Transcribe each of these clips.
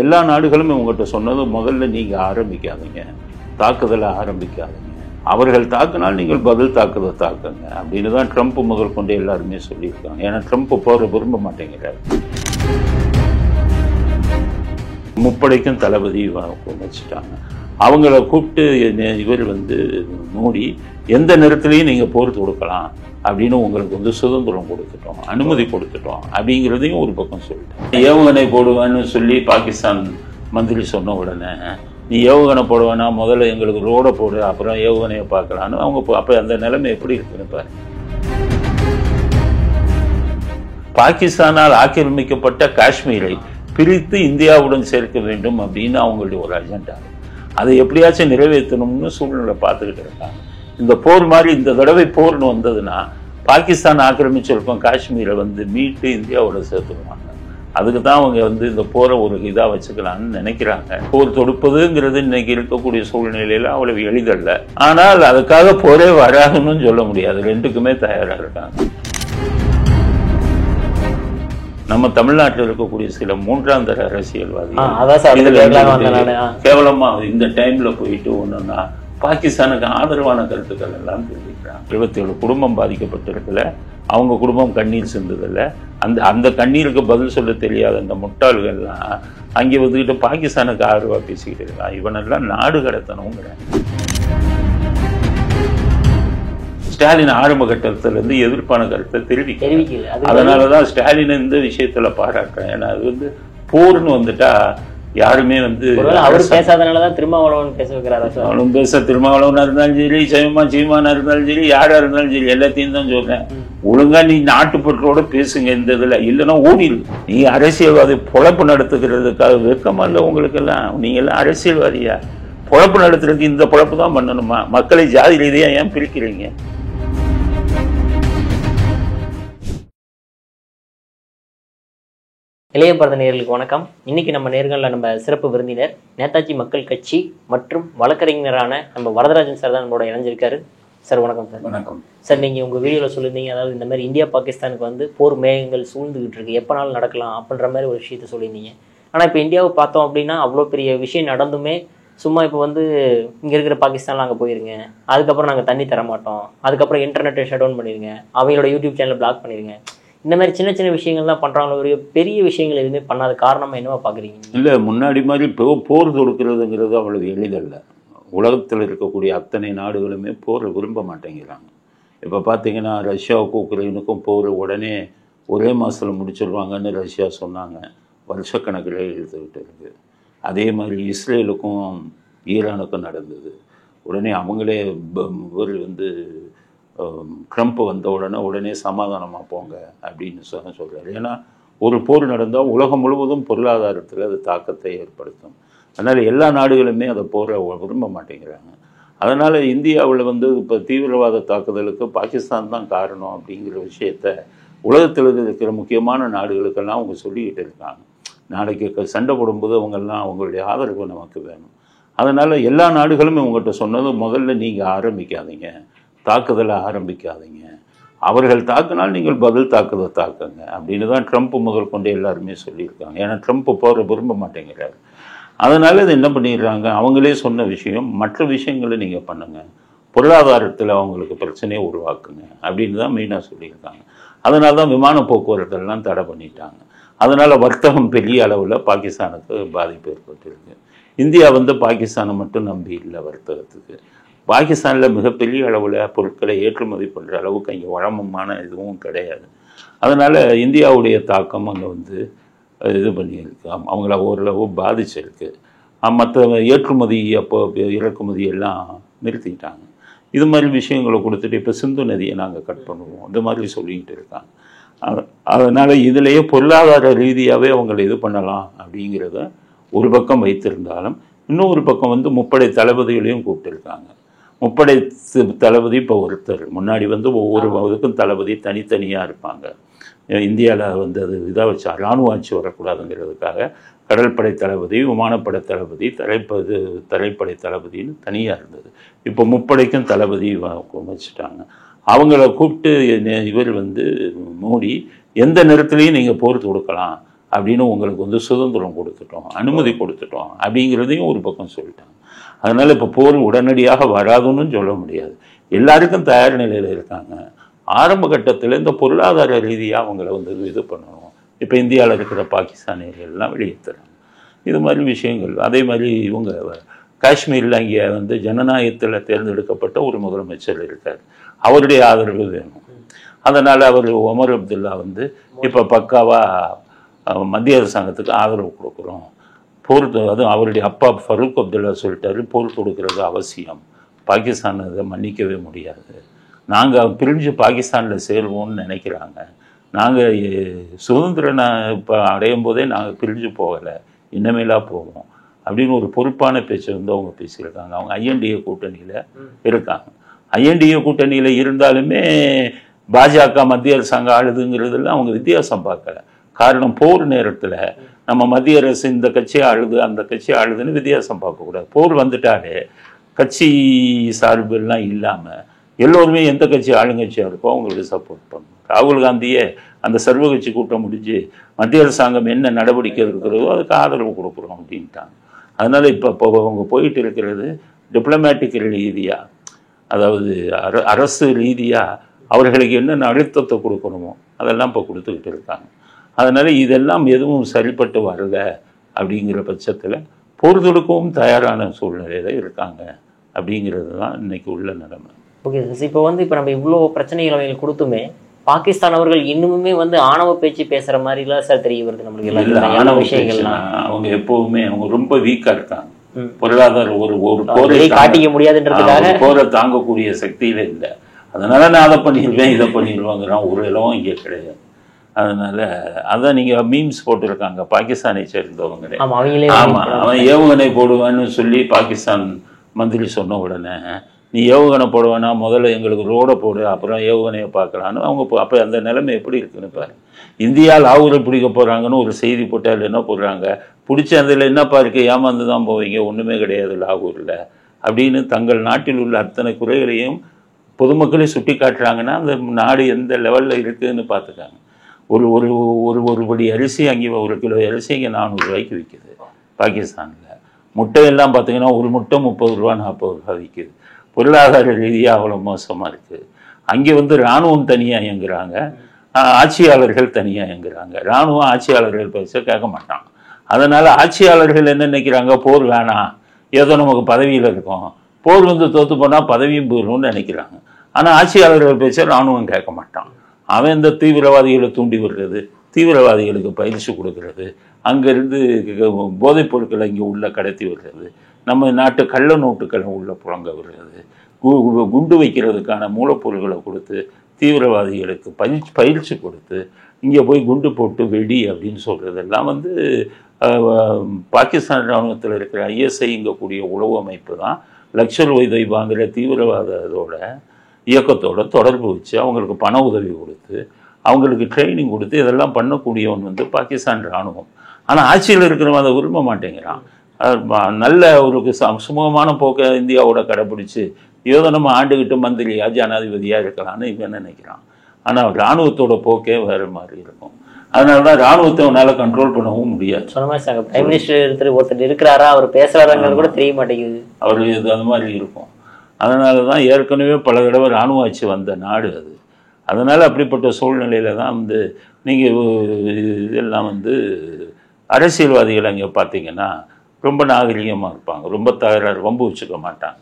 எல்லா நாடுகளும் உங்கள்கிட்ட சொன்னது முதல்ல நீங்கள் ஆரம்பிக்காதீங்க, தாக்குதலை ஆரம்பிக்காதீங்க, அவர்கள் தாக்குனால் நீங்கள் பதில் தாக்குதலை தாக்குங்க அப்படின்னு தான் ட்ரம்ப் முதல் கொண்டு எல்லாருமே சொல்லியிருக்காங்க. ஏன்னா ட்ரம்ப் போகிற விரும்ப மாட்டேங்கிறார். முப்படைக்கும் தளபதி வச்சுட்டாங்க. அவங்கள கூப்பிட்டு இவர் மோடி எந்த நேரத்துலையும் நீங்கள் போர் தொடுக்கலாம் அப்படின்னு உங்களுக்கு சுதந்திரம் கொடுத்துட்டோம், அனுமதி கொடுத்துட்டோம் அப்படிங்கிறதையும் ஒரு பக்கம் சொல்லிட்டேன். ஏவுகணை போடுவேன்னு சொல்லி பாகிஸ்தான் மந்திரி சொன்ன உடனே நீ ஏவுகணை போடுவேன்னா முதல்ல எங்களுக்கு ரோடை போடு, அப்புறம் ஏவுகணையை பார்க்கலான்னு அவங்க அப்போ அந்த நிலைமை எப்படி இருக்குன்னு பாருங்க. பாகிஸ்தானால் ஆக்கிரமிக்கப்பட்ட காஷ்மீரை பிரித்து இந்தியாவுடன் சேர்க்க வேண்டும் அப்படின்னு அவங்களுடைய ஒரு அஜெண்டா. அதை எப்படியாச்சும் நிறைவேற்றணும்னு சூழ்நிலை பார்த்துக்கிட்டு இருக்காங்க. இந்த போர் மாதிரி இந்த தடவை போர்னு வந்ததுன்னா பாகிஸ்தான் ஆக்கிரமிச்சிருக்கோம் காஷ்மீரை மீட்டு இந்தியாவோட சேர்த்துக்குவாங்க. அதுக்கு தான் அவங்க இந்த போரை ஒரு இதாக வச்சுக்கலான்னு நினைக்கிறாங்க. போர் தொடுப்பதுங்கிறது இன்னைக்கு இருக்கக்கூடிய சூழ்நிலையில அவ்வளவு எளிதல்ல. ஆனால் அதுக்காக போரே வராதுன்னு சொல்ல முடியாது, ரெண்டுக்குமே தயாராக இருக்காங்க. நம்ம தமிழ்நாட்டில் இருக்கக்கூடிய சில மூன்றாம் தர அரசியல்வாதிகள் கேவலமா இந்த டைம்ல போயிட்டு ஒண்ணுன்னா பாகிஸ்தானுக்கு ஆதரவான கருத்துக்கள் எல்லாம் தெரிவிக்கிறாங்க. 27 குடும்பம் பாதிக்கப்பட்டிருக்கல, அவங்க குடும்பம் கண்ணீர் சிந்ததில்லை. அந்த கண்ணீருக்கு பதில் சொல்ல தெரியாத அந்த முட்டாள்கள்லாம் அங்கே வந்துக்கிட்டு பாகிஸ்தானுக்கு ஆதரவாக பேசிக்கிட்டு இருக்கான். இவனெல்லாம் நாடு கடத்தணுங்கிறேன். ஸ்டாலின் ஆரம்ப கட்டத்திலிருந்து எதிர்ப்பான கருத்தை தெரிவிக்கல. அதனாலதான் ஸ்டாலின் இந்த விஷயத்துல பாராட்டுறேன். ஏன்னா அது போர்னு வந்துட்டா யாருமே அவர் பேசாதனாலதான் திருமாவளவன் பேச வைக்கிறாரு. அவனும் பேச, திருமாவளவனா இருந்தாலும் சரி, சீமானா இருந்தாலும் சரி, யாரா இருந்தாலும் சரி, எல்லாத்தையும் தான் சொல்றேன். ஒழுங்கா நீ நாட்டுப்பற்றோட பேசுங்க. இந்த இதுல இல்லைன்னா ஓடிடு. நீ அரசியல்வாதி பொழப்பு நடத்துக்கிறதுக்காக வெக்கமா இல்லை உங்களுக்கு எல்லாம்? நீங்க எல்லாம் அரசியல்வாதியா? பொழப்பு நடத்துறதுக்கு இந்த பொழப்பு தான் பண்ணணுமா? மக்களை ஜாதி ரீதியா ஏன் பிரிக்கிறீங்க? இளைய பாரத நேயர்களுக்கு வணக்கம். இன்னைக்கு நம்ம நேர்களில் நம்ம சிறப்பு விருந்தினர் நேதாஜி மக்கள் கட்சி மற்றும் வழக்கறிஞரான நம்ம வரதராஜன் சார் தான் நம்மளோட இணைஞ்சிருக்காரு. சார் வணக்கம். சார் வணக்கம் சார். நீங்கள் உங்கள் வீடியோவில் சொல்லியிருந்தீங்க, அதாவது இந்த மாதிரி இந்தியா பாகிஸ்தானுக்கு போர் மேகங்கள் சூழ்ந்துகிட்டு இருக்கு, எப்போனாலும் நடக்கலாம் அப்படின்ற மாதிரி ஒரு விஷயத்த சொல்லியிருந்தீங்க. ஆனால் இப்போ இந்தியாவை பார்த்தோம் அப்படின்னா அவ்வளோ பெரிய விஷயம் நடந்துமே சும்மா இப்போ இங்கே இருக்கிற பாகிஸ்தானில் அங்கே போயிருங்க, அதுக்கப்புறம் நாங்கள் தண்ணி தர மாட்டோம், அதுக்கப்புறம் இன்டர்நெட்டை ஷட் டவுன் பண்ணிடுங்க, அவங்களோட யூடியூப் சேனலை பிளாக் பண்ணிடுங்க, இந்த மாதிரி சின்ன சின்ன விஷயங்கள் தான் பண்ணுறாங்க. ஒரு பெரிய விஷயங்கள் எதுவுமே பண்ணாத காரணமாக என்னவா பார்க்குறீங்க? இல்லை, முன்னாடி மாதிரி போர் தொடுக்கிறதுங்கிறது அவ்வளவு எளிதல்ல. உலகத்தில் இருக்கக்கூடிய அத்தனை நாடுகளுமே போரை விரும்ப மாட்டேங்கிறாங்க. இப்போ பார்த்தீங்கன்னா ரஷ்யாவுக்கும் உக்ரைனுக்கும் போர் உடனே ஒரே மாதத்தில் முடிச்சிடுவாங்கன்னு ரஷ்யா சொன்னாங்க. வருஷக்கணக்கில் இழுத்துக்கிட்டு இருக்குது. அதே மாதிரி இஸ்ரேலுக்கும் ஈரானுக்கும் நடந்தது. உடனே அவங்களே ஒரு ட்ரம்ப் வந்த உடனே சமாதானமாக போங்க அப்படின்னு சொல்கிறார். ஏன்னா ஒரு போர் நடந்தால் உலகம் முழுவதும் பொருளாதாரத்தில் அது தாக்கத்தை ஏற்படுத்தும். அதனால் எல்லா நாடுகளுமே அதை போரை விரும்ப மாட்டேங்கிறாங்க. அதனால் இந்தியாவில் இப்போ தீவிரவாத தாக்குதலுக்கு பாகிஸ்தான் தான் காரணம் அப்படிங்கிற விஷயத்த உலகத்தில் இருக்கிற முக்கியமான நாடுகளுக்கெல்லாம் அவங்க சொல்லிக்கிட்டு இருக்காங்க. நாளைக்கு சண்டை போடும்போது அவங்கெல்லாம் அவங்களுடைய ஆதரவு நமக்கு வேணும். அதனால் எல்லா நாடுகளும் உங்கள்கிட்ட சொன்னது முதல்ல நீங்கள் ஆரம்பிக்காதீங்க, தாக்குதலை ஆரம்பிக்காதீங்க, அவர்கள் தாக்குனால் நீங்கள் பதில் தாக்குதலை தாக்குங்க அப்படின்னு தான் ட்ரம்ப் முதல் கொண்டு எல்லாருமே சொல்லியிருக்காங்க. ஏன்னா ட்ரம்ப் போகிற விரும்ப மாட்டேங்கிறார். அதனால் இது என்ன பண்ணிடுறாங்க, அவங்களே சொன்ன விஷயம் மற்ற விஷயங்களை நீங்கள் பண்ணுங்கள், பொருளாதாரத்தில் அவங்களுக்கு பிரச்சனையை உருவாக்குங்க அப்படின்னு தான் மெயினாக சொல்லியிருக்காங்க. அதனால தான் விமான போக்குவரத்தெல்லாம் தடை பண்ணிட்டாங்க. அதனால் வர்த்தகம் பெரிய அளவில் பாகிஸ்தானுக்கு பாதிப்பு ஏற்பட்டிருக்கு. இந்தியா பாகிஸ்தானை மட்டும் நம்பி இல்லை வர்த்தகத்துக்கு. பாகிஸ்தானில் மிகப்பெரிய அளவில் பொருட்களை ஏற்றுமதி பண்ணுற அளவுக்கு அங்கே வளமமான இதுவும் கிடையாது. அதனால் இந்தியாவுடைய தாக்கம் அங்கே இது பண்ணியிருக்கு, அவங்கள ஓரளவு பாதிச்சிருக்கு. மற்ற ஏற்றுமதி அப்போ இறக்குமதி எல்லாம் நிறுத்திட்டாங்க. இது மாதிரி விஷயங்களை கொடுத்துட்டு இப்போ சிந்து நதியை நாங்கள் கட் பண்ணுவோம், இது மாதிரி சொல்லிக்கிட்டு இருக்காங்க. அதனால் இதிலேயே பொருளாதார ரீதியாகவே அவங்களை இது பண்ணலாம் அப்படிங்கிறத ஒரு பக்கம் வைத்திருந்தாலும் இன்னொரு பக்கம் முப்படை தளபதிகளையும் கூப்பிட்டுருக்காங்க. முப்படை தளபதி இப்போ ஒருத்தர், முன்னாடி ஒவ்வொரு இதுக்கும் தளபதி தனித்தனியாக இருப்பாங்க. இந்தியாவில் அது இதாக வச்சா இராணுவ ஆட்சி வரக்கூடாதுங்கிறதுக்காக கடற்படை தளபதி, விமானப்படை தளபதி, தரைப்படை தளபதின்னு தனியாக இருந்தது. இப்போ முப்படைக்கும் தளபதி வச்சுட்டாங்க. அவங்கள கூப்பிட்டு இவர் மோடி எந்த நேரத்துலையும் நீங்கள் போர் தொடுக்கலாம், அப்படின்னு உங்களுக்கு வந்து சுதந்திரம் கொடுத்துட்டோம், அனுமதி கொடுத்துட்டோம் அப்படிங்கிறதையும் ஒரு பக்கம் சொல்லிட்டாங்க. அதனால் இப்போ போர் உடனடியாக வராதுன்னு சொல்ல முடியாது. எல்லாருக்கும் தயார் நிலையில் இருக்காங்க. ஆரம்ப கட்டத்தில் இந்த பொருளாதார ரீதியாக அவங்கள வந்து இது பண்ணணும். இப்போ இந்தியாவில் இருக்கிற பாகிஸ்தானியர்கள்லாம் வெளியேற்றுறாங்க. இது மாதிரி விஷயங்கள். அதே மாதிரி இவங்க காஷ்மீரில் இங்கே வந்து ஜனநாயகத்தில் தேர்ந்தெடுக்கப்பட்ட ஒரு முதலமைச்சர் இருக்கார், அவருடைய ஆதரவு வேணும். அதனால் அவர் ஒமர் அப்துல்லா வந்து இப்போ பக்காவாக மத்திய அரசாங்கத்துக்கு ஆதரவு கொடுக்குறோம். போர், அதுவும் அவருடைய அப்பா ஃபரூக் அப்துல்லா சொல்லிட்டாரு, போர் கொடுக்கறது அவசியம், பாகிஸ்தான் அதை மன்னிக்கவே முடியாது, நாங்கள் பிரிஞ்சு பாகிஸ்தானில் சேருவோம்னு நினைக்கிறாங்க, நாங்கள் சுதந்திரம் இப்போ அடையும் போதே நாங்கள் பிரிஞ்சு போகலை, இனிமேலாக போவோம் அப்படின்னு ஒரு பொறுப்பான பேச்சை வந்து அவங்க பேசியிருக்காங்க. அவங்க ஐஎன்டிஏ கூட்டணியில் இருக்காங்க. ஐஎன்டிஏ கூட்டணியில் இருந்தாலுமே பாஜக மத்திய அரசாங்கம் ஆளுதுங்கிறதுல அவங்க வித்தியாசம் பார்க்கல. காரணம், போர் நேரத்தில் நம்ம மத்திய அரசு இந்த கட்சி ஆளுது அந்த கட்சி ஆளுதுன்னு வித்தியாசம் பார்க்கக்கூடாது. போர் வந்துட்டாலே கட்சி சார்பெல்லாம் இல்லாமல் எல்லோருமே எந்த கட்சி ஆளுங்கட்சியாக இருக்கோ அவங்களுக்கு சப்போர்ட் பண்ணணும். ராகுல் காந்தியே அந்த சர்வ கட்சி கூட்டம் முடிஞ்சு மத்திய அரசாங்கம் என்ன நடவடிக்கை இருக்கிறதோ அதுக்கு ஆதரவு கொடுக்குறோம் அப்படின்ட்டாங்க. அதனால் இப்போ அவங்க போயிட்டு இருக்கிறது டிப்ளமேட்டிக் ரீதியாக, அதாவது அரசு ரீதியாக அவர்களுக்கு என்னென்ன அழுத்தத்தை கொடுக்கணுமோ அதெல்லாம் இப்போ கொடுத்துக்கிட்டு இருக்காங்க. அதனால் இதெல்லாம் எதுவும் சரிப்பட்டு வரல அப்படிங்கிற பட்சத்தில் போர் தொடுக்கவும் தயாரான சூழ்நிலையில் இருக்காங்க அப்படிங்கிறது தான் இன்னைக்கு உள்ள நிலைமை. ஓகே சார், இப்போ வந்து இப்போ நம்ம இவ்வளோ பிரச்சனைகள் அவங்க கொடுத்துமே பாகிஸ்தான் அவர்கள் இன்னுமே வந்து ஆணவ பேச்சு பேசுகிற மாதிரிலாம் சார் தெரிய வருது நம்மளுக்கு எல்லாம் ஆணவ விஷயங்கள்லாம். அவங்க எப்போவுமே அவங்க ரொம்ப வீக்காக இருக்காங்க. பொருளாதார ஒரு போரை காட்டிக்க முடியாதுன்றதுக்காக போரை தாங்கக்கூடிய சக்தியில இல்லை. அதனால நான் அதை பண்ணிடுவேன் இதை பண்ணிடுவாங்கிறான், ஒரு இடமும் இங்கே கிடையாது. அதனால அதான் நீங்கள் மீம்ஸ் போட்டிருக்காங்க பாகிஸ்தானை சேர்ந்தவங்களே. ஆமாம், அவன் ஏவுகணை போடுவான்னு சொல்லி பாகிஸ்தான் மந்திரி சொன்ன உடனே நீ ஏவுகணை போடுவானா முதல்ல எங்களுக்கு ரோடை போடு அப்புறம் ஏவுகணையை பார்க்கலான்னு அவங்க அப்போ அந்த நிலைமை எப்படி இருக்குன்னு பாரு. இந்தியா லாகூரை பிடிக்க போகிறாங்கன்னு ஒரு செய்தி போட்டால் என்ன போடுறாங்க, பிடிச்ச அதில் என்னப்பா இருக்குது, ஏமாந்து தான் போவீங்க, ஒன்றுமே கிடையாது லாகூரில் அப்படின்னு தங்கள் நாட்டில் உள்ள அத்தனை குறைகளையும் பொதுமக்களே சுட்டி காட்டுறாங்கன்னா அந்த நாடு எந்த லெவலில் இருக்குதுன்னு பார்த்துக்காங்க. ஒரு ஒரு ஒரு ஒரு படி அரிசி அங்கே, ஒரு கிலோ அரிசி இங்கே 400 ரூபாய்க்கு விற்கிது பாகிஸ்தானில். முட்டையெல்லாம் பார்த்தீங்கன்னா ஒரு முட்டை 30 ரூபா 40 ரூபா விற்கிது. பொருளாதார ரீதியாக அவ்வளோ மோசமாக இருக்குது. அங்கே வந்து இராணுவம் தனியாக இயங்குறாங்க, ஆட்சியாளர்கள் தனியாக இயங்குறாங்க. இராணுவம் ஆட்சியாளர்கள் பேச கேட்க மாட்டான். அதனால் ஆட்சியாளர்கள் என்ன நினைக்கிறாங்க, போர் வேணாம், ஏதோ நமக்கு பதவியில் இருக்கும், போர் வந்து தோற்று போனால் பதவியும் போயிடும்னு நினைக்கிறாங்க. ஆனால் ஆட்சியாளர்கள் பேச இராணுவம் கேட்க மாட்டான். அவன் இந்த தீவிரவாதிகளை தூண்டி விடுறது, தீவிரவாதிகளுக்கு பயிற்சி கொடுக்கறது, அங்கேருந்து போதைப் பொருட்களை இங்கே உள்ள கடத்தி விடுறது, நம்ம நாட்டு கள்ள நோட்டுக்களை உள்ள புழங்க விடுறது, குண்டு வைக்கிறதுக்கான மூலப்பொருட்களை கொடுத்து தீவிரவாதிகளுக்கு பயிற்சி கொடுத்து இங்கே போய் குண்டு போட்டு வெடி அப்படின்னு சொல்கிறதெல்லாம் வந்து பாகிஸ்தான் இராணுவத்தில் இருக்கிற ஐஎஸ்ஐங்கக்கூடிய உளவு அமைப்பு தான் லஷ்கர் இ தொய்பாங்கிற தீவிரவாதத்தோட இயக்கத்தோட தொடர்பு வச்சு அவங்களுக்கு பண உதவி கொடுத்து அவங்களுக்கு ட்ரைனிங் கொடுத்து இதெல்லாம் பண்ணக்கூடியவன் வந்து பாகிஸ்தான் இராணுவம். ஆனால் ஆட்சியில் இருக்கிறவன் அதை விரும்ப மாட்டேங்கிறான். நல்ல ஒரு சுமூகமான போக்கை இந்தியாவோட கடைப்பிடிச்சு ஏதோ நம்ம ஆண்டுகிட்டு மந்திரியா ஜனாதிபதியாக இருக்கலாம்னு இவன் நினைக்கிறான். ஆனால் இராணுவத்தோட போக்கே வேறு மாதிரி இருக்கும். அதனால தான் இராணுவத்தை அவனால் கண்ட்ரோல் பண்ணவும் முடியாது. சொன்ன மாதிரி சார் பிரைம் மினிஸ்டர் ஒருத்தர் இருக்கிறாரா, அவர் பேசுகிறாருங்கிறது கூட தெரிய மாட்டேங்குது. அவர் இது அது மாதிரி இருக்கும். அதனால தான் ஏற்கனவே பல தடவை இராணுவ ஆட்சி வந்த நாடு அது. அதனால் அப்படிப்பட்ட சூழ்நிலையில் தான் வந்து நீங்கள் இதெல்லாம் வந்து அரசியல்வாதிகள் அங்கே பார்த்தீங்கன்னா ரொம்ப நாகரிகமாக இருப்பாங்க, ரொம்ப தகராறு வம்பு வச்சுக்க மாட்டாங்க.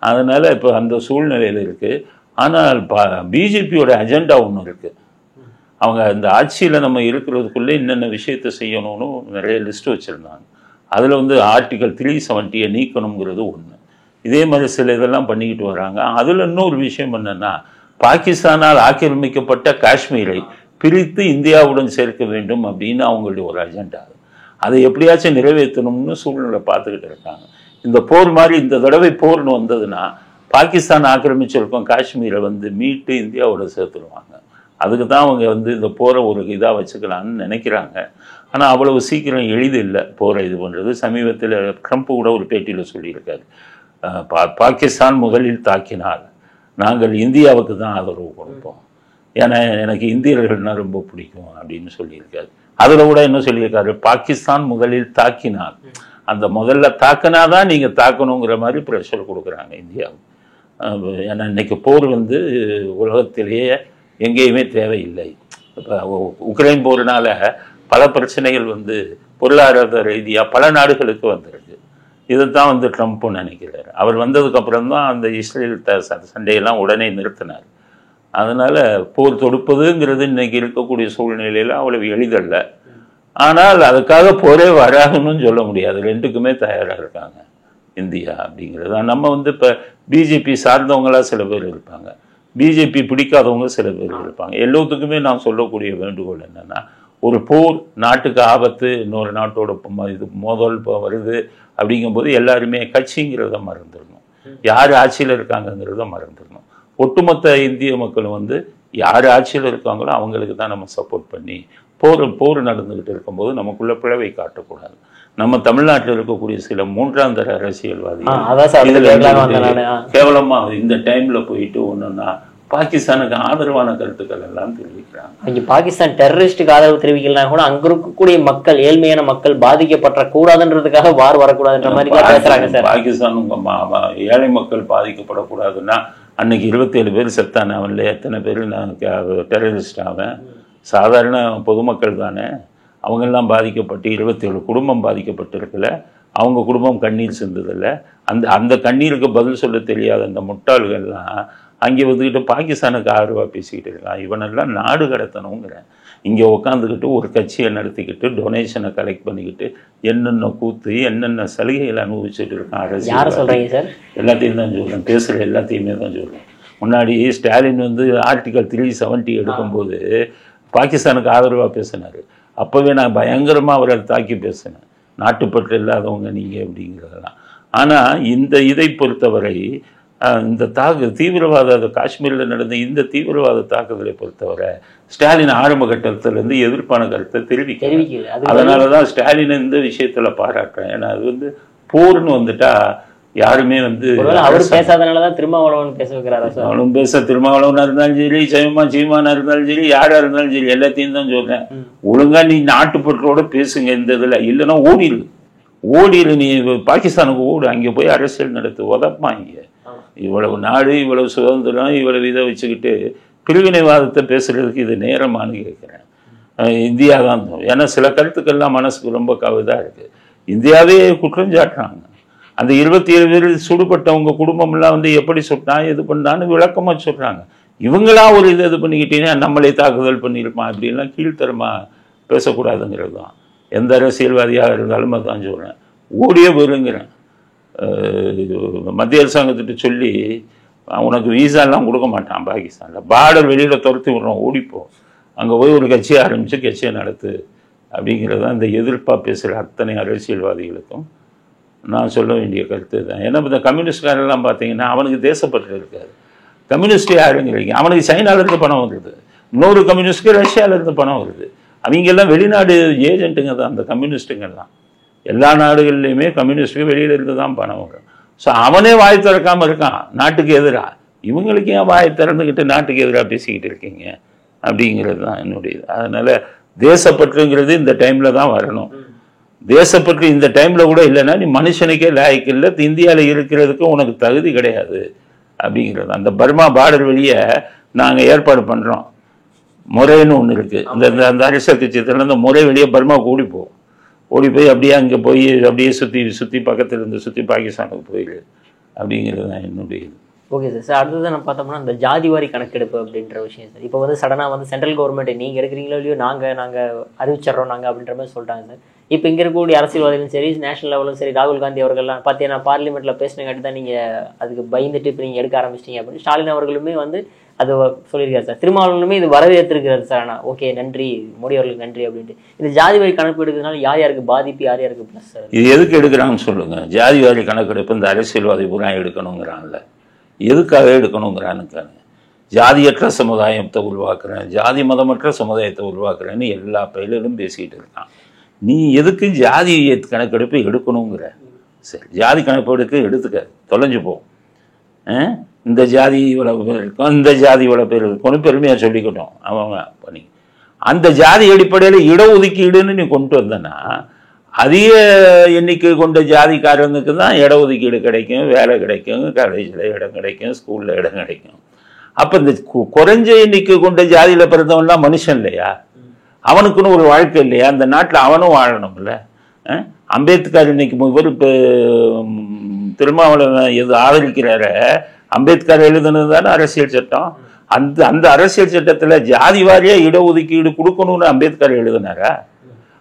அதனால் இப்போ அந்த சூழ்நிலையில் இருக்குது. ஆனால் பிஜேபியோட அஜெண்டா ஒன்று இருக்குது. அவங்க இந்த ஆட்சியில் நம்ம இருக்கிறதுக்குள்ளே என்னென்ன விஷயத்தை செய்யணும்னு நிறைய லிஸ்ட்டு வச்சுருந்தாங்க. அதில் வந்து ஆர்டிகல் 370 நீக்கணுங்கிறது ஒன்று. இதே மாதிரி சில இதெல்லாம் பண்ணிக்கிட்டு வராங்க. அதில் இன்னொரு விஷயம் என்னென்னா, பாகிஸ்தானால் ஆக்கிரமிக்கப்பட்ட காஷ்மீரை பிரித்து இந்தியாவுடன் சேர்க்க வேண்டும் அப்படின்னு அவங்களுடைய ஒரு அஜெண்டா. அதை எப்படியாச்சும் நிறைவேற்றணும்னு சூழ்நிலை பார்த்துக்கிட்டு இருக்காங்க. இந்த போர் மாதிரி இந்த தடவை போர்னு வந்ததுன்னா பாகிஸ்தான் ஆக்கிரமிச்சிருக்கோம் காஷ்மீரை வந்து மீட்டு இந்தியாவோட சேர்த்துருவாங்க. அதுக்கு தான் அவங்க வந்து இந்த போரை ஒரு இதாக வச்சுக்கலான்னு நினைக்கிறாங்க. ஆனால் அவ்வளவு சீக்கிரம் எளிதில்லை போரை இது பண்ணுறது. சமீபத்தில் ட்ரம்ப் கூட ஒரு பேட்டியில் சொல்லியிருக்காரு, பாகிஸ்தான் முதலில் தாக்கினால் நாங்கள் இந்தியாவுக்கு தான் ஆதரவு கொடுப்போம், ஏன்னா எனக்கு இந்தியர்கள்னால் ரொம்ப பிடிக்கும் அப்படின்னு சொல்லியிருக்காரு. அதில் கூட என்ன சொல்லியிருக்காரு, பாகிஸ்தான் முதலில் தாக்கினார், அந்த முதல்ல தாக்கினாதான் நீங்கள் தாக்கணுங்கிற மாதிரி ப்ரெஷர் கொடுக்குறாங்க இந்தியாவுக்கு. ஏன்னா இன்னைக்கு போர் வந்து உலகத்திலேயே எங்கேயுமே தேவையில்லை. இப்போ உக்ரைன் போரினால பல பிரச்சனைகள் வந்து பொருளாதார ரீதியாக பல நாடுகளுக்கு வந்துருக்கு. இதுதான் வந்து ட்ரம்ப்பும் நினைக்கிறார். அவர் வந்ததுக்கப்புறம் தான் அந்த இஸ்ரேல் சண்டையெல்லாம் உடனே நிறுத்தினார். அதனால் போர் தொடுப்பதுங்கிறது இன்றைக்கி இருக்கக்கூடிய சூழ்நிலையில் அவ்வளவு எளிதல்ல. ஆனால் அதுக்காக போரே வராதுன்னு சொல்ல முடியாது. ரெண்டுக்குமே தயாராக இருக்காங்க இந்தியா அப்படிங்கிறது. நம்ம வந்து இப்போ பிஜேபி சார்ந்தவங்களாக சில பேர் இருப்பாங்க, பிஜேபி பிடிக்காதவங்க சில பேர் இருப்பாங்க. எல்லாத்துக்குமே நான் சொல்லக்கூடிய வேண்டுகோள் என்னென்னா, ஒரு போர் நாட்டுக்கு ஆபத்து, இன்னொரு நாட்டோட இது மோதல் வருது அப்படிங்கும்போது எல்லாருமே கட்சிங்கிறத மறந்துடணும், யார் ஆட்சியில் இருக்காங்கங்கிறத மறந்துடணும். ஒட்டுமொத்த இந்திய மக்களும் வந்து யார் ஆட்சியில் இருக்காங்களோ அவங்களுக்கு தான் நம்ம சப்போர்ட் பண்ணி போர் நடந்துக்கிட்டு இருக்கும்போது நமக்குள்ள பிளவை காட்டக்கூடாது. நம்ம தமிழ்நாட்டில் இருக்கக்கூடிய சில மூன்றாம் தர அரசியல்வாதிகள் கேவலமா இந்த டைம்ல போயிட்டு ஒண்ணுன்னா பாகிஸ்தானுக்கு ஆதரவான கருத்துக்கள் எல்லாம் தெரிவிக்கிறாங்க. இங்க பாகிஸ்தான் டெரரிஸ்டுக்கு ஆதரவு தெரிவிக்கலாம் கூட அங்க இருக்கக்கூடிய மக்கள், ஏழ்மையான மக்கள் பாதிக்கப்பட்ட கூடாதுன்றதுக்காக வார் வரக்கூடாதுன்ற மாதிரி பேசுறாங்க சார். பாகிஸ்தான் ஏழை மக்கள் பாதிக்கப்படக்கூடாதுன்னா அன்னைக்கு 27 பேர் செத்தானே, அவன்ல எத்தனை பேர் நான் டெரரிஸ்ட் ஆவேன்? சாதாரண பொதுமக்கள் தானே, அவங்கெல்லாம் பாதிக்கப்பட்டு 27 குடும்பம் பாதிக்கப்பட்டிருக்கல, அவங்க குடும்பம் கண்ணீர் சிந்ததில்லை. அந்த கண்ணீருக்கு பதில் சொல்ல தெரியாத அந்த முட்டாள்கள்லாம் அங்கே வந்துக்கிட்டு பாகிஸ்தானுக்கு ஆதரவாக பேசிக்கிட்டு இருக்கான். இவனெல்லாம் நாடு கடத்தணுங்கிறேன். இங்கே உட்காந்துக்கிட்டு ஒரு கட்சியை நடத்திக்கிட்டு டொனேஷனை கலெக்ட் பண்ணிக்கிட்டு என்னென்ன கூத்து என்னென்ன சலுகைகளை அனுபவிச்சுட்டு இருக்கான் அரசியல். எல்லாத்தையும் தான் சொல்கிறேன், பேசுகிற எல்லாத்தையுமே தான் சொல்கிறேன். முன்னாடி ஸ்டாலின் வந்து ஆர்டிகல் 370 எடுக்கும்போது பாகிஸ்தானுக்கு ஆதரவாக பேசினார். அப்போவே நான் பயங்கரமாக அவரை தாக்கி பேசினேன், நாட்டுப்பற்று இல்லாதவங்க நீங்கள் அப்படிங்கிறதெல்லாம். ஆனால் இந்த இதை பொறுத்தவரை இந்த தீவிரவாத காஷ்மீரில் நடந்த இந்த தீவிரவாத தாக்குதலை பொறுத்தவரை ஸ்டாலின் ஆரம்ப கட்டத்திலேருந்து எதிர்ப்பான கருத்தை தெரிவிக்கிறார். அதனால தான் ஸ்டாலின் இந்த விஷயத்தில் பாராட்டுறேன். ஏன்னா அது வந்து போர்னு வந்துட்டா யாருமே வந்து அவர் பேசாதனாலதான் திருமாவளவன் பேச வைக்கிறாரா சார்? அவனும் பேச, திருமாவளவனா இருந்தாலும் சரி, சீமானா இருந்தாலும் சரி, யாரா இருந்தாலும் சரி, எல்லாத்தையும் தான் சொல்றேன். ஒழுங்கா நீ நாட்டுப்பற்றோட பேசுங்க இந்த இதுல, இல்லைன்னா ஓடிடு நீ பாகிஸ்தானுக்கு ஓடு, அங்கே போய் அரசியல் நடத்து, உதப்பா. இங்கே இவ்வளவு நாடு, இவ்வளவு சுதந்திரம், இவ்வளவு இதை வச்சுக்கிட்டு பிரிவினைவாதத்தை பேசுறதுக்கு இது நேரமானு கேட்குறேன். இந்தியா தான். ஏன்னா சில கருத்துக்கள்லாம் மனசுக்கு ரொம்ப கவிதாக இருக்கு. இந்தியாவே குற்றம் சாட்டுறாங்க. அந்த 27 பேர் சுடுபட்டவங்க குடும்பம்லாம் வந்து எப்படி சுட்டா எது பண்ணான்னு விளக்கமாக சொல்கிறாங்க. இவங்களா ஒரு இது பண்ணிக்கிட்டீங்கன்னா நம்மளே தாக்குதல் பண்ணியிருப்பான் அப்படின்லாம் கீழ்த்தரமாக பேசக்கூடாதுங்கிறது தான். எந்த அரசியல்வாதியாக இருந்தாலும் அதுதான் சொல்கிறேன். ஓடியே வருங்கிறேன். மத்திய அரசாங்கத்திட்ட சொல்லி உனக்கு வீசாலாம் கொடுக்க மாட்டான் பாகிஸ்தானில், பார்டர் வெளியில் துரத்தி விடுறோம், ஓடிப்போம், அங்கே போய் ஒரு கட்சியை ஆரம்பித்து கட்சியை நடத்து அப்படிங்கிறது தான் இந்த எதிர்ப்பாக பேசுகிற அத்தனை அரசியல்வாதிகளுக்கும் நான் சொல்ல வேண்டிய கருத்து தான். ஏன்னா இந்த கம்யூனிஸ்ட்காரெல்லாம் பார்த்தீங்கன்னா அவனுக்கு தேசப்பற்று இருக்காது. கம்யூனிஸ்ட் யாருங்கிறீங்க? அவனுக்கு சைனாவிலேருந்து பணம் வருது, இன்னொரு கம்யூனிஸ்ட்டுக்கு ரஷ்யாவிலேருந்து பணம் வருது. அவங்கெல்லாம் வெளிநாடு ஏஜென்ட்டுங்க தான் அந்த கம்யூனிஸ்ட்டுங்கெல்லாம். எல்லா நாடுகள்லையுமே கம்யூனிஸ்ட்டுக்கு வெளியிலேருந்து தான் பணம் வரும். ஸோ அவனே வாய் திறக்காமல் இருக்கான் நாட்டுக்கு எதிராக. இவங்களுக்கு ஏன் வாய் திறந்துக்கிட்டு நாட்டுக்கு எதிராக பேசிக்கிட்டு இருக்கீங்க அப்படிங்கிறது தான் என்னுடைய இது. அதனால் தேசப்பற்றுங்கிறது இந்த டைமில் தான் வரணும். தேசப்பற்று இந்த டைமில் கூட இல்லைன்னா நீ மனுஷனுக்கே லாய்க்கு இல்லை, இந்தியாவில் இருக்கிறதுக்கு உனக்கு தகுதி கிடையாது அப்படிங்கிறது. அந்த பர்மா பார்டர் வெளியே நாங்கள் ஏற்பாடு பண்ணுறோம், முறைன்னு ஒன்று இருக்குது. அந்த அரசியல் கட்சியத்தில் அந்த முறை வெளியே பர்மாவுக்கு ஓடி போய் அப்படியே அங்கே போய் அப்படியே சுற்றி பக்கத்தில் இருந்து சுற்றி பாகிஸ்தானுக்கு போயிடு அப்படிங்கிறது தான் என்னுடைய இது. Okay sir. அடுத்தது நம்ம பார்த்தோம்னா இந்த ஜாதிவாரி கணக்கெடுப்பு அப்படின்ற விஷயம் சார். இப்போ வந்து சடனாக வந்து சென்ட்ரல் கவர்மெண்ட் நீங்கள் எடுக்கிறீங்களோ இல்லையோ நாங்கள் அறிவிச்சிட்றோம் நாங்கள் அப்படின்ற மாதிரி சொல்லிட்டாங்க சார். இப்போ இங்கே இருக்கக்கூடிய அரசியல்வாதிகளும் சரி, நேஷனல் லெவலும் சரி, ராகுல் காந்தி அவர்கள்லாம் பார்த்தீங்கன்னா பார்லிமெண்ட்டில் பேசினங்காட்டி தான் நீங்கள் அதுக்கு பயந்துட்டு இப்போ நீங்கள் எடுக்க ஆரம்பிச்சிட்டீங்க அப்படின்னு ஸ்டாலின் அவர்களுமே வந்து அது சொல்லியிருக்காரு சார். திருமாவளவனுமே இது வரவேற்றிருக்கிறார் சார். ஆனால் ஓகே நன்றி, மோடி அவர்களுக்கு நன்றி அப்படின்ட்டு. இந்த ஜாதிவாரி கணக்கு எடுக்கிறதுனால யார் யாருக்கு பாதிப்பு, யார் யாருக்கு ப்ளஸ் சார்? இது எதுக்கு எடுக்கிறாங்கன்னு சொல்லுங்கள். ஜாதிவாரி கணக்கெடுப்பு இந்த அரசியல்வாதி பூரா எடுக்கணுங்கிறான்ல, எதுக்காக எடுக்கணுங்கிறானுக்கான ஜாதியற்ற சமுதாயத்தை உருவாக்குறேன், ஜாதி மதமற்ற சமுதாயத்தை உருவாக்குறேன்னு எல்லா பயிலும் பேசிக்கிட்டு இருக்கான். நீ எதுக்கு ஜாதி கணக்கெடுப்பு எடுக்கணுங்கிற? சரி, ஜாதி கணக்கெடுப்பு எடுத்துக்க, தொலைஞ்சு போ. இந்த ஜாதி இவ்வளோ பேர் இருக்கும், இந்த ஜாதி இவ்வளோ பேர் இருக்கும்னு பெருமையாக சொல்லிக்கிட்டோம் அவன் பண்ணி. அந்த ஜாதி அடிப்படையில் இடஒதுக்கீடுன்னு நீ கொண்டு வந்தனா அதிக எண்ணிக்கை கொண்ட ஜாதிக்காரங்களுக்கு தான் இடஒதுக்கீடு கிடைக்கும், வேலை கிடைக்கும், காலேஜில் இடம் கிடைக்கும், ஸ்கூலில் இடம் கிடைக்கும். அப்போ இந்த குறைஞ்ச எண்ணிக்கை கொண்ட ஜாதியில் பிறந்தவன்லாம் மனுஷன் இல்லையா? அவனுக்குன்னு ஒரு வாழ்க்கை இல்லையா? அந்த நாட்டில் அவனும் வாழணும்ல. அம்பேத்கர் இன்னைக்கு இவர் இப்போ திருமாவளவன் எது ஆதரிக்கிறார, அம்பேத்கர் எழுதுனது தானே அரசியல் சட்டம். அந்த அரசியல் சட்டத்தில் ஜாதி வாரியாக இடஒதுக்கீடு கொடுக்கணும்னு அம்பேத்கர் எழுதினாரா?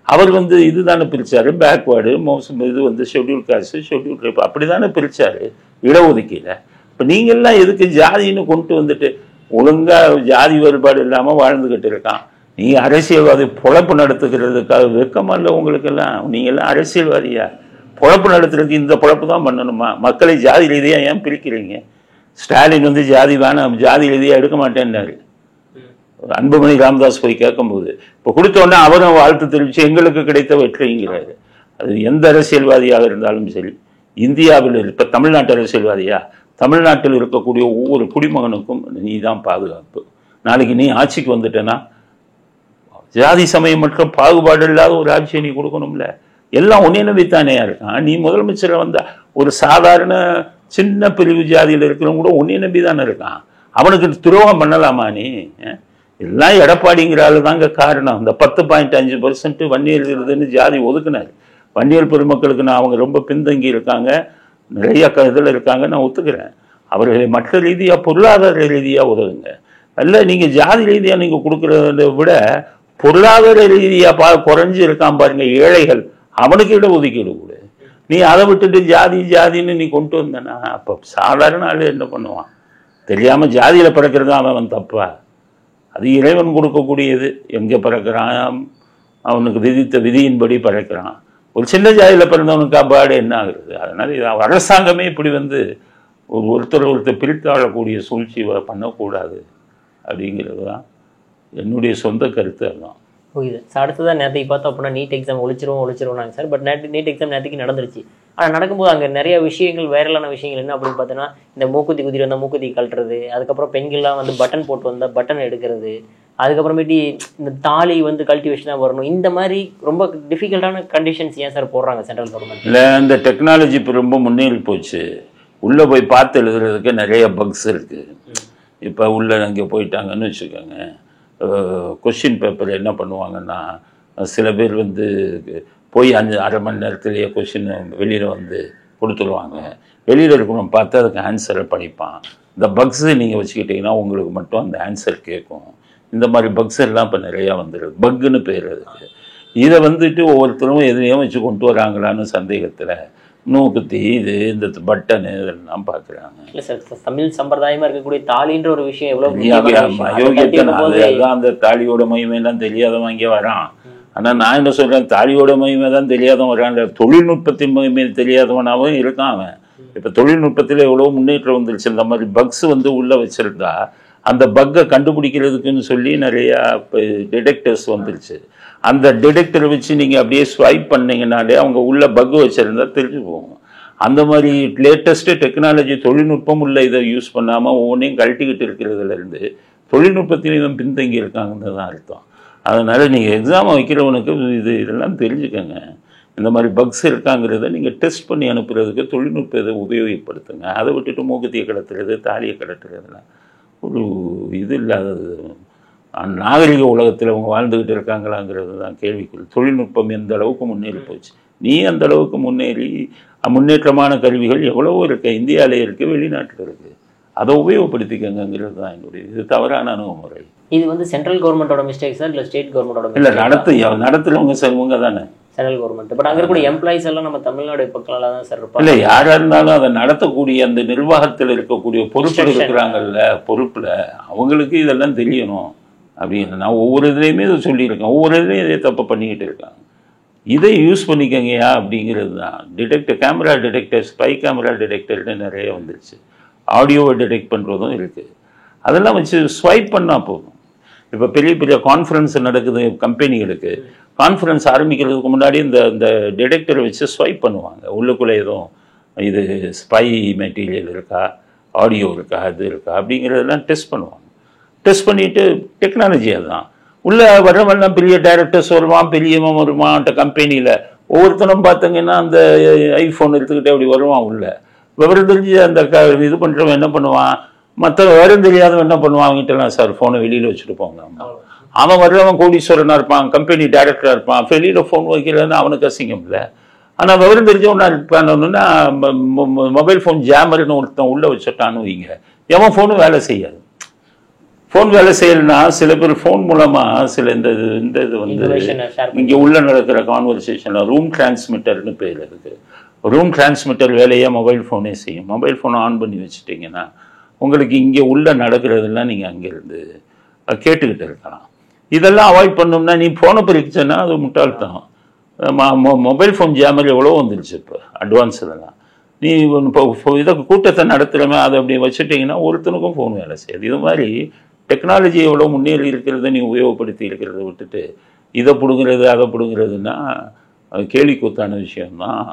அவர் இதுதானே பிரித்தார், பேக்வேர்டு மோசம் இது ஷெட்யூல் காஸ்ட், ஷெட்யூல் ட்ரைப், அப்படி தானே பிரித்தார் இடஒதுக்கீடை. இப்போ நீங்கள்லாம் எதுக்கு ஜாதின்னு கொண்டு வந்துட்டு ஒழுங்காக ஜாதி வேறுபாடு இல்லாமல் வாழ்ந்துக்கிட்டு இருக்கான். நீ அரசியல்வாதி பொழப்பு நடத்துக்கிறதுக்காக வெக்கமா இல்லை உங்களுக்கெல்லாம்? நீங்கள்லாம் அரசியல்வாதியா? பொழப்பு நடத்துறதுக்கு இந்த பொழப்பு தான் பண்ணணுமா? மக்களை ஜாதி ரீதியாக ஏன் பிரிக்கிறீங்க? ஸ்டாலின் ஜாதி வேணாம், ஜாதி ரீதியாக எடுக்க மாட்டேன்னாரு. அன்புமணி ராமதாஸ் போய் கேட்கும்போது இப்போ கொடுத்தோன்னே அவரும் வாழ்த்து தெரிவித்து எங்களுக்கு கிடைத்த வெற்றிங்கிறாரு. அது எந்த அரசியல்வாதியாக இருந்தாலும் சரி, இந்தியாவில் இப்போ தமிழ்நாட்டு அரசியல்வாதியா, தமிழ்நாட்டில் இருக்கக்கூடிய ஒவ்வொரு குடிமகனுக்கும் நீ தான் பாதுகாப்பு. நாளைக்கு நீ ஆட்சிக்கு வந்துட்டேன்னா ஜாதி சமயம் மற்றும் பாகுபாடு இல்லாத ஒரு ஆட்சியை நீ கொடுக்கணும்ல. எல்லாம் ஒன்னே நம்பித்தானேயா இருக்கான். நீ முதலமைச்சரை வந்தா ஒரு சாதாரண சின்ன பிரிவு ஜாதியில் இருக்கிறவங்க கூட ஒன்னே நம்பி தானே இருக்கான். அவனுக்கு துரோகம் பண்ணலாமா நீ? எல்லாம் எடப்பாடிங்கிற ஆளு தாங்க காரணம். அந்த 10.5% வன்னியர் இருக்குதுன்னு ஜாதி ஒதுக்குனார். வன்னியர் பெருமக்களுக்கு நான் அவங்க ரொம்ப பின்தங்கி இருக்காங்க, நிறைய இதில் இருக்காங்க, நான் ஒத்துக்கிறேன். அவர்களை மற்ற ரீதியாக பொருளாதார ரீதியாக உதவுங்க. அல்ல நீங்கள் ஜாதி ரீதியாக நீங்கள் கொடுக்குறத விட பொருளாதார ரீதியாக குறைஞ்சி இருக்கான் பாருங்க ஏழைகள், அவனுக்கு இட ஒதுக்கீடு கொடு. நீ அதை விட்டுட்டு ஜாதின்னு நீ கொண்டு வந்தனா அப்போ சாதாரண ஆள் என்ன பண்ணுவான்? தெரியாமல் ஜாதியில் பிறக்கிறது அவன் தப்பா? அது இறைவன் கொடுக்கக்கூடியது. எங்கே பிறக்கிறான், அவனுக்கு விதித்த விதியின்படி பிறக்கிறான். ஒரு சின்ன ஜாதியில் பிறந்தவனுக்கு அப்பாடு என்ன ஆகுறது? அதனால் இது அரசாங்கமே இப்படி ஒருத்தர் பிரித்தாளக்கூடிய சூழ்ச்சி பண்ணக்கூடாது அப்படிங்கிறது தான் என்னுடைய சொந்த கருத்து. அதுதான். Okay sir. அடுத்ததான் நேற்றுக்கு பார்த்தோம் அப்படின்னா நீட் எக்ஸாம் ஒழிச்சிருவோம் சார். பட் நீட் எக்ஸாம் நேற்றுக்கு நடந்துருச்சு. ஆனால் நடக்கும்போது அங்கே நிறைய விஷயங்கள், வைரலான விஷயங்கள் என்ன அப்படின்னு பார்த்தோன்னா, இந்த மூக்குத்தி குதிரை வந்தால் மூக்குத்தி கழட்டுறது, அதுக்கப்புறம் பெண்கள்லாம் பட்டன் போட்டு வந்தால் பட்டன் எடுக்கிறது, அதுக்கப்புறமேட்டி இந்த தாலி கல்டிவேஷனாக வரணும், இந்த மாதிரி ரொம்ப டிஃபிகல்ட்டான கண்டிஷன்ஸ் ஏன் சார் போடுறாங்க சென்ட்ரல் கவர்மெண்ட்? இல்லை, இந்த டெக்னாலஜி இப்போ ரொம்ப முன்னேறி போச்சு. உள்ளே போய் பார்த்து எழுதுறதுக்கு நிறைய பக்ஸ் இருக்குது. இப்போ உள்ளே அங்கே போயிட்டாங்கன்னு வச்சுக்கோங்க, கொஸ்டின் பேப்பர் என்ன பண்ணுவாங்கன்னா, சில பேர் போய் அரை மணி நேரத்துலேயே கொஸ்டின் வெளியில் கொடுத்துருவாங்க. வெளியில் இருக்கணும் பார்த்து அதுக்கு ஆன்சரை படிப்பான். இந்த பக்ஸு நீங்கள் வச்சுக்கிட்டிங்கன்னா உங்களுக்கு மட்டும் அந்த ஆன்சர் கேட்கும். இந்த மாதிரி பக்ஸ் எல்லாம் இப்போ நிறையா வந்துடுது. பக்குன்னு பேர் அதுக்கு. இதை ஒவ்வொருத்தரும் எதுலையும் வச்சு கொண்டு வராங்களான்னு சந்தேகத்தில் நூக்குத்தி இது இந்த பட்டனு இதெல்லாம் பார்க்குறாங்க. இல்லை சார், தமிழ் சம்பிரதாயமாக இருக்கக்கூடிய தாலின்ற ஒரு விஷயம் எவ்வளோ யோகியத்தனை அதுதான். அந்த தாலியோட மகிமையெல்லாம் தெரியாதவன் இங்கே வரான். ஆனால் நான் என்ன சொல்கிறேன், தாலியோட மகிமை தான் தெரியாதவன் வரான். தொழில்நுட்பத்தின் மகிமை தெரியாதவனாகவும் இருக்கான் அவன். இப்போ தொழில்நுட்பத்தில் எவ்வளோ முன்னேற்றம் வந்துருச்சு. இந்த மாதிரி பக்ஸ் உள்ளே வச்சுருந்தா அந்த பக்கை கண்டுபிடிக்கிறதுக்குன்னு சொல்லி நிறையா இப்போ டிடெக்டர்ஸ் வந்துருச்சு. அந்த டிடெக்டரை வச்சு நீங்கள் அப்படியே ஸ்வைப் பண்ணிங்கனாலே அவங்க உள்ள பக்கு வச்சுருந்தா தெரிஞ்சு போகும். அந்த மாதிரி லேட்டஸ்ட்டு டெக்னாலஜி தொழில்நுட்பம் உள்ள இதை யூஸ் பண்ணாமல் ஒவ்வொன்றையும் கழட்டிக்கிட்டு இருக்கிறதுலேருந்து தொழில்நுட்பத்திலையும் பின்தங்கி இருக்காங்கன்னு தான் அர்த்தம். அதனால் நீங்கள் எக்ஸாமை வைக்கிறவனுக்கு இதெல்லாம் தெரிஞ்சுக்கங்க. இந்த மாதிரி பக்ஸ் இருக்காங்கிறத நீங்கள் டெஸ்ட் பண்ணி அனுப்புறதுக்கு தொழில்நுட்ப இதை உபயோகப்படுத்துங்க. அதை விட்டுட்டு மூக்குத்தியை கடத்துறது, தாலியை கடத்துறதுலாம் ஒரு இது இல்லாதது. நாகரிக உலகத்தில் அவங்க வாழ்ந்துக்கிட்டு இருக்காங்களாங்கிறது தான் கேள்விக்குள். தொழில்நுட்பம் எந்த அளவுக்கு முன்னேறி போச்சு. நீ அந்த அளவுக்கு முன்னேற்றமான கருவிகள் எவ்வளவோ இருக்குது. இந்தியாவிலே இருக்குது, வெளிநாட்டில் இருக்குது. அதை உபயோகப்படுத்திக்கங்கிறது தான் என்னுடைய இது. தவறான அணுகுமுறை. இது சென்ட்ரல் கவர்மெண்ட்டோட மிஸ்டேக் சார், இல்லை ஸ்டேட் கவர்மெண்ட்டோட? இல்லை, நடத்துகிறவங்க இவங்க தானே சென்ட்ரல் கவர்மெண்ட். பட் அங்கே இருக்கக்கூடிய எம்ப்ளாயிஸ் எல்லாம் நம்ம தமிழ்நாடு பக்கம்ல தான் சார் இருப்பாங்க. இல்லை, யாராக இருந்தாலும் அதை நடத்தக்கூடிய அந்த நிர்வாகத்தில் இருக்கக்கூடிய பொறுப்பில் இருக்கிறாங்கல்ல, பொறுப்பில் அவங்களுக்கு இதெல்லாம் தெரியணும் அப்படின்னு நான் ஒவ்வொரு இதுலேயுமே இதை சொல்லியிருக்கேன். ஒவ்வொரு இதுலேயும் இதே தப்பு பண்ணிக்கிட்டு இருக்காங்க. இதை யூஸ் பண்ணிக்கங்கயா அப்படிங்கிறது தான். கேமரா டிடெக்டர், ஸ்பை கேமரா டிடெக்டர்னு நிறைய வந்துருச்சு. ஆடியோவை டிடெக்ட் பண்ணுறதும் இருக்குது. அதெல்லாம் வச்சு ஸ்வைப் பண்ணால் போதும். இப்போ பெரிய பெரிய கான்ஃபரன்ஸ் நடக்குது கம்பெனிகளுக்கு. கான்ஃபரன்ஸ் ஆரம்பிக்கிறதுக்கு முன்னாடி இந்த டிடெக்டரை வச்சு ஸ்வைப் பண்ணுவாங்க. உள்ளுக்குள்ளே எதுவும் இது ஸ்பை மெட்டீரியல் இருக்கா, ஆடியோ இருக்கா, அது இருக்கா அப்படிங்கிறதெல்லாம் டெஸ்ட் பண்ணுவாங்க. டெஸ்ட் பண்ணிவிட்டு டெக்னாலஜி அதுதான் உள்ள வரவெல்லாம் பெரிய டைரக்டர்ஸ் வருவான், பெரியவன் வருவான் கம்பெனியில். ஒவ்வொருத்தனும் பார்த்தீங்கன்னா அந்த ஐஃபோன் எடுத்துக்கிட்டே அப்படி வருவான் உள்ள. விவரம் தெரிஞ்சு அந்த இது பண்ணுறவன் என்ன பண்ணுவான், மற்ற விவரம் தெரியாதவன் என்ன பண்ணுவான், அவங்ககிட்டலாம் சார் ஃபோனை வெளியில் வச்சுட்டு போங்க. அவன் வர்றவன் கோடீஸ்வரனாக இருப்பான், கம்பெனி டைரக்டராக இருப்பான், வெளியில் ஃபோன் வைக்கலன்னு அவனுக்கு அசிங்கம் இல்லை. ஆனால் விவரம் தெரிஞ்சவனா இருப்பான்னா மொபைல் ஃபோன் ஜாமர்னு ஒருத்தன் உள்ளே வச்சுட்டான்னு வைங்க, எவன் ஃபோனும் வேலை செய்யாது. ஃபோன் வேலை செய்யலைன்னா சில பேர் ஃபோன் மூலமாக சில இந்த இது வந்து இங்கே உள்ள நடக்கிற கான்வர்சேஷனில் ரூம் டிரான்ஸ்மிட்டர்னு பேர் இருக்குது. ரூம் டிரான்ஸ்மிட்டர் வேலையை மொபைல் ஃபோனே செய்யும். மொபைல் ஃபோனை ஆன் பண்ணி வச்சுட்டிங்கன்னா உங்களுக்கு இங்கே உள்ள நடக்கிறதெல்லாம் நீங்கள் அங்கேருந்து கேட்டுக்கிட்டு இருக்கலாம். இதெல்லாம் அவாய்ட் பண்ணோம்னா நீ ஃபோனை பறிச்சேன்னா அது முட்டாள்தான். மொபைல் ஃபோன் ஜாமர் எவ்வளோ வந்துருச்சு இப்போ அட்வான்ஸ் இதெல்லாம். நீ இப்போ இதை கூட்டத்தை நடத்துகிறமே அதை அப்படி வச்சுட்டிங்கன்னா ஒருத்தனுக்கும் ஃபோன் வேலை செய்யாது. இது மாதிரி டெக்னாலஜி எவ்வளோ முன்னேறி இருக்கிறத நீ உபயோகப்படுத்தி இருக்கிறத விட்டுட்டு இதை பிடுங்கிறது அதை பிடுங்கிறதுனா கேலி கூத்தான விஷயம்தான்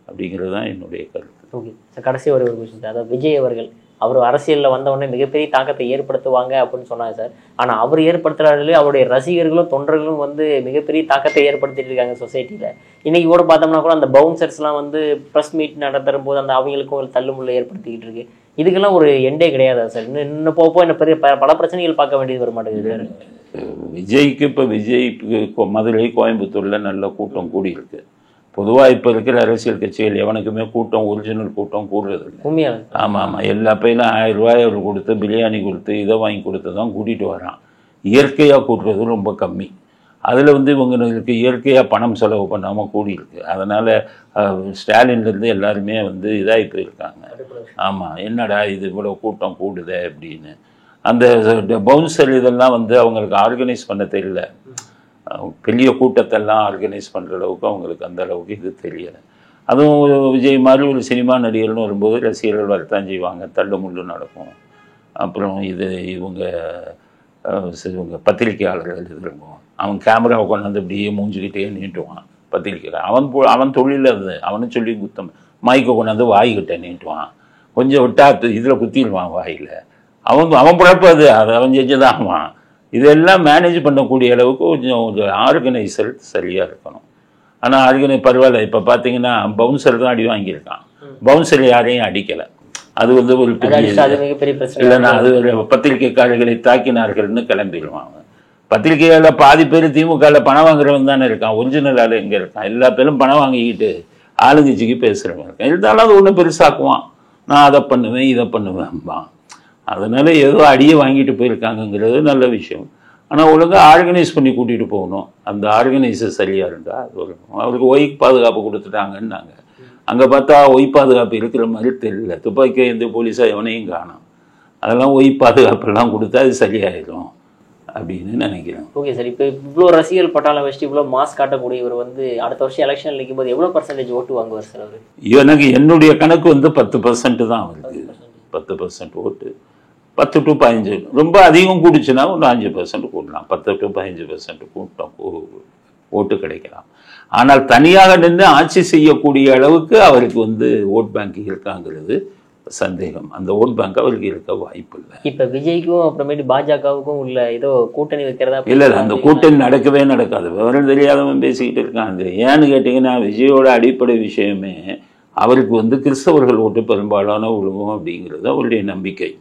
அப்படிங்கிறது தான் என்னுடைய கருத்து. ஓகே சார், கடைசி ஒரு விஷயம், அதாவது விஜய் அவர்கள் அவர் அரசியலில் வந்தவுடனே மிகப்பெரிய தாக்கத்தை ஏற்படுத்துவாங்க அப்படின்னு சொன்னாங்க சார். ஆனால் அவர் ஏற்படுத்துறாருலே அவருடைய ரசிகர்களும் தொண்டர்களும் வந்து மிகப்பெரிய தாக்கத்தை ஏற்படுத்திட்டு இருக்காங்க சொசைட்டியில். இன்னைக்கு கூட பார்த்தோம்னா கூட அந்த பவுன்சர்ஸ்லாம் வந்து ப்ரெஸ் மீட் நடத்துகிற போது அந்த அவங்களுக்கும் ஒரு தள்ளுமுள்ள ஏற்படுத்திக்கிட்டு இருக்கு. இதுக்கெல்லாம் ஒரு எண்டே கிடையாதா சார்? இன்னும் போக இன்னும் பெரிய பல பிரச்சனைகள் பார்க்க வேண்டியது வர மாட்டேங்குது. விஜய்க்கு இப்போ விஜய்க்கு மதுரை கோயம்புத்தூரில் நல்ல கூட்டம் கூடி இருக்கு. பொதுவாக இப்போ இருக்கிற அரசியல் கட்சிகள் எவனுக்குமே கூட்டம் ஒரிஜினல் கூட்டம் கூடுறது இல்லை. உண்மையாக ஆமாம் ஆமாம், எல்லா பையிலும் 1000 ரூபாய் அவர் கொடுத்து பிரியாணி கொடுத்து இதை வாங்கி கொடுத்து தான் கூட்டிகிட்டு வரான். இயற்கையாக கூட்டுறது ரொம்ப கம்மி. அதில் வந்து இவங்களுக்கு இயற்கையாக பணம் செலவு பண்ணாமல் கூடியிருக்கு. அதனால் ஸ்டாலின்லேருந்து எல்லாருமே வந்து இதாகி போயிருக்காங்க. ஆமாம், என்னடா இது இவ்வளோ கூட்டம் கூடுதே அப்படின்னு. அந்த பவுன்சர் இதெல்லாம் வந்து அவங்களுக்கு ஆர்கனைஸ் பண்ண தெரியல. பெரிய கூட்டத்தெல்லாம் ஆர்கனைஸ் பண்ணுற அளவுக்கு அவங்களுக்கு அந்த அளவுக்கு இது தெரியலை. அதுவும் விஜய் மாதிரி ஒரு சினிமா நடிகர்னு வரும்போது ரசிகர்கள் வரத்தான் செய்வாங்க, தள்ளு முள்ளு நடக்கும். அப்புறம் இவங்க பத்திரிகையாளர்கள் இருக்கும், அவன் கேமராவை கொண்டாந்து அப்படியே மூஞ்சிக்கிட்டே நீட்டுவான். பத்திரிக்கையாளர் அவன் தொழில் அது, அவனை சொல்லி குத்தம் மைக்கை கொண்டாந்து வாய்கிட்ட நீட்டுவான். கொஞ்சம் விட்டா இதில் குத்திடுவான் வாயில். அவன் பிழப்பு அது அவன் செஞ்சுதான் ஆவான். இதெல்லாம் மேனேஜ் பண்ணக்கூடிய அளவுக்கு கொஞ்சம் ஆர்கனைசர் சரியாக இருக்கணும். ஆனால் பரவாயில்ல. இப்போ பார்த்தீங்கன்னா பவுன்சர் தான் அடி வாங்கியிருக்கான். பவுன்சர் யாரையும் அடிக்கலை. அது வந்து ஒரு இல்லைன்னா அது ஒரு பத்திரிகைக்காரர்களை தாக்கினார்கள்னு கிளம்பிடுவாங்க. பத்திரிகையாளர் பாதி பேர் திமுகவில் பணம் வாங்குறவன் தானே இருக்கான், ஒரிஜினல் ஆள் எங்கே இருக்கான்? எல்லா பேரும் பணம் வாங்கிக்கிட்டு ஆளுங்கட்சிக்கு பேசுகிறவங்க இருக்கான். இருந்தாலும் அது ஒன்றும் பெருசாக்குவான், நான் அதை பண்ணுவேன் இதை பண்ணுவேன்பான். அதனால் ஏதோ அடியை வாங்கிட்டு போயிருக்காங்கங்கிறது நல்ல விஷயம். ஆனால் ஒழுங்காக ஆர்கனைஸ் பண்ணி கூட்டிகிட்டு போகணும். அந்த ஆர்கனைசர் சரியாக இருந்தால் அது வரும். அவருக்கு ஒய்க்கு பாதுகாப்பு கொடுத்துட்டாங்கன்னாங்க. அங்கே பார்த்தா ஒய் பாதுகாப்பு இருக்கிற மாதிரி தெரியல. துப்பாக்கி எந்த போலீஸாக எவனையும் காணும். அதெல்லாம் ஒய் பாதுகாப்பெல்லாம் கொடுத்தா அது சரியாயிடும் அப்படின்னு நினைக்கிறேன். ஓகே சார், இப்போ இவ்வளோ ரசிகர்கள் பட்டாளம் வச்சுட்டு இவ்வளோ மாஸ் காட்டக்கூடியவர் வந்து அடுத்த வருஷம் எலெக்ஷன் நிற்கும் போது எவ்வளோ % ஓட்டு வாங்குவார் சார் அவர்? எனக்கு என்னுடைய கணக்கு வந்து 10% தான் வருது. 10% ஓட்டு, 10 to 15. ரொம்ப அதிகம் கூடுச்சுன்னா ஒரு 5% கூடலாம். 10 to 15% கூட்டம் ஓட்டு கிடைக்கலாம். ஆனால் தனியாக நின்று ஆட்சி செய்யக்கூடிய அளவுக்கு அவருக்கு வந்து ஓட் பேங்க் இருக்காங்கிறது சந்தேகம். அந்த ஓட் பேங்க் அவருக்கு இருக்க வாய்ப்பு இல்லை. இப்போ விஜய்க்கும் அப்புறமேட்டு பாஜகவுக்கும் உள்ள ஏதோ கூட்டணி வைக்கிறதா? இல்லை, அந்த கூட்டணி நடக்கவே நடக்காது. விவரம் தெரியாதவன் பேசிக்கிட்டு இருக்காங்க. ஏன்னு கேட்டிங்கன்னா விஜயோட அடிப்படை விஷயமே அவருக்கு வந்து கிறிஸ்தவர்கள் ஓட்டு பெரும்பாலான விழுவும் அப்படிங்கிறது அவருடைய நம்பிக்கை.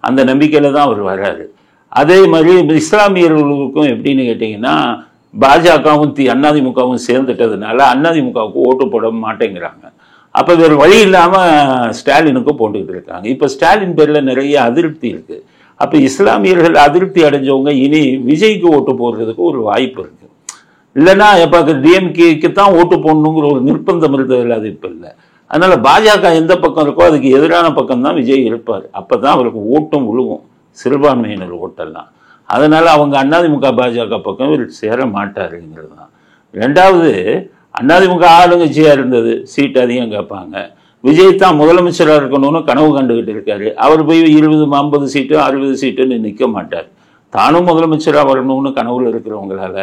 அந்த நம்பிக்கையில் தான் அவர் வர்றாரு. அதே மாதிரி இஸ்லாமியர்களுக்கும் எப்படின்னு கேட்டிங்கன்னா பாஜகவும் அதிமுகவும் சேர்ந்துட்டதுனால அதிமுகவுக்கு ஓட்டு போட மாட்டேங்கிறாங்க. அப்போ வேறு வழி இல்லாமல் ஸ்டாலினுக்கு போட்டுக்கிட்டு இருக்காங்க. இப்போ ஸ்டாலின் பேரில் நிறைய அதிருப்தி இருக்குது. அப்போ இஸ்லாமியர்கள் அதிருப்தி அடைஞ்சவங்க இனி விஜய்க்கு ஓட்டு போடுறதுக்கு ஒரு வாய்ப்பு இருக்குது. இல்லைன்னா எப்போ டிஎம்கேக்கு தான் ஓட்டு போடணுங்கிற ஒரு நிர்பந்தம் இருந்ததில்லை, அது இப்போ இல்லை. அதனால் பாஜக எந்த பக்கம் இருக்கோ அதுக்கு எதிரான பக்கம் தான் விஜய் இருப்பார். அப்போ தான் அவருக்கு ஓட்டும் விழுவும், சிறுபான்மையினர் ஓட்டெல்லாம். அதனால் அவங்க அதிமுக பாஜக பக்கம் இவர் சேர மாட்டாருங்கிறது தான். ரெண்டாவது, அதிமுக ஆளுங்கட்சியாக இருந்தது, சீட்டு அதிகம் கேட்பாங்க. விஜய் தான் முதலமைச்சராக இருக்கணும்னு கனவு கண்டுகிட்டு இருக்காரு. அவர் போய் 20, 50 சீட்டு 60 சீட்டுன்னு நிற்க மாட்டார். தானும் முதலமைச்சராக வரணும்னு கனவுல இருக்கிறவங்களால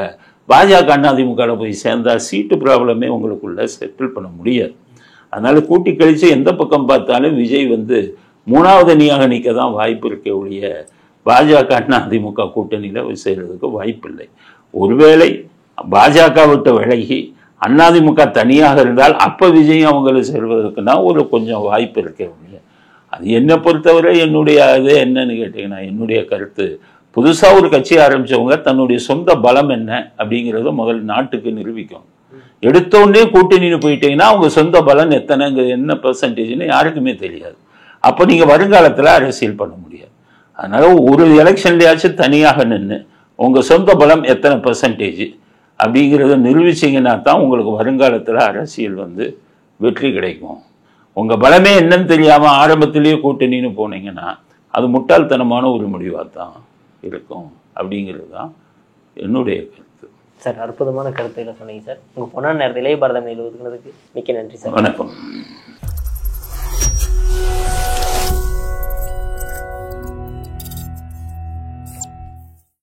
பாஜக அதிமுகவில் போய் சேர்ந்தால் சீட்டு ப்ராப்ளமே உங்களுக்குள்ள செட்டில் பண்ண முடியாது. அதனால் கூட்டி கழித்து எந்த பக்கம் பார்த்தாலும் விஜய் வந்து 3வது அணியாக நிற்க தான் வாய்ப்பு இருக்க ஒழிய பாஜக அதிமுக கூட்டணியில் சேர்றதுக்கு வாய்ப்பில்லை. ஒருவேளை பாஜக விட்டு விலகி அதிமுக தனியாக இருந்தால் அப்போ விஜய் அவங்களை சேர்வதற்குனா ஒரு கொஞ்சம் வாய்ப்பு இருக்கே ஒழிய, அது என்னை பொறுத்தவரை என்னுடைய இது என்னன்னு கேட்டிங்கன்னா, என்னுடைய கருத்து, புதுசாக ஒரு கட்சி ஆரம்பித்தவங்க தன்னுடைய சொந்த பலம் என்ன அப்படிங்கிறத முதல் நாட்டுக்கு நிரூபிக்கும். எடுத்தோடனே கூட்டணின்னு போயிட்டீங்கன்னா அவங்க சொந்த பலம் எத்தனைங்க என்ன பெர்சன்டேஜ்னு யாருக்குமே தெரியாது. அப்போ நீங்கள் வருங்காலத்தில் அரசியல் பண்ண முடியாது. அதனால் ஒரு எலெக்ஷன்லையாச்சும் தனியாக நின்று உங்கள் சொந்த பலம் எத்தனை பெர்சன்டேஜ் அப்படிங்கிறத நிரூபிச்சிங்கன்னா தான் உங்களுக்கு வருங்காலத்தில் அரசியல் வெற்றி கிடைக்கும். உங்கள் பலமே என்னன்னு தெரியாமல் ஆரம்பத்திலேயே கூட்டணின்னு போனீங்கன்னா அது முட்டாள்தனமான ஒரு முடிவாக தான் இருக்கும் அப்படிங்கிறது தான் என்னுடைய கருத்து. சார், அற்புதமான கருத்துக்களை சொன்னீங்க சார். உங்கள் பொன்னான நேரத்தில் இளைய பாரதம் ஒதுக்குனதுக்கு மிக்க நன்றி சார். வணக்கம்.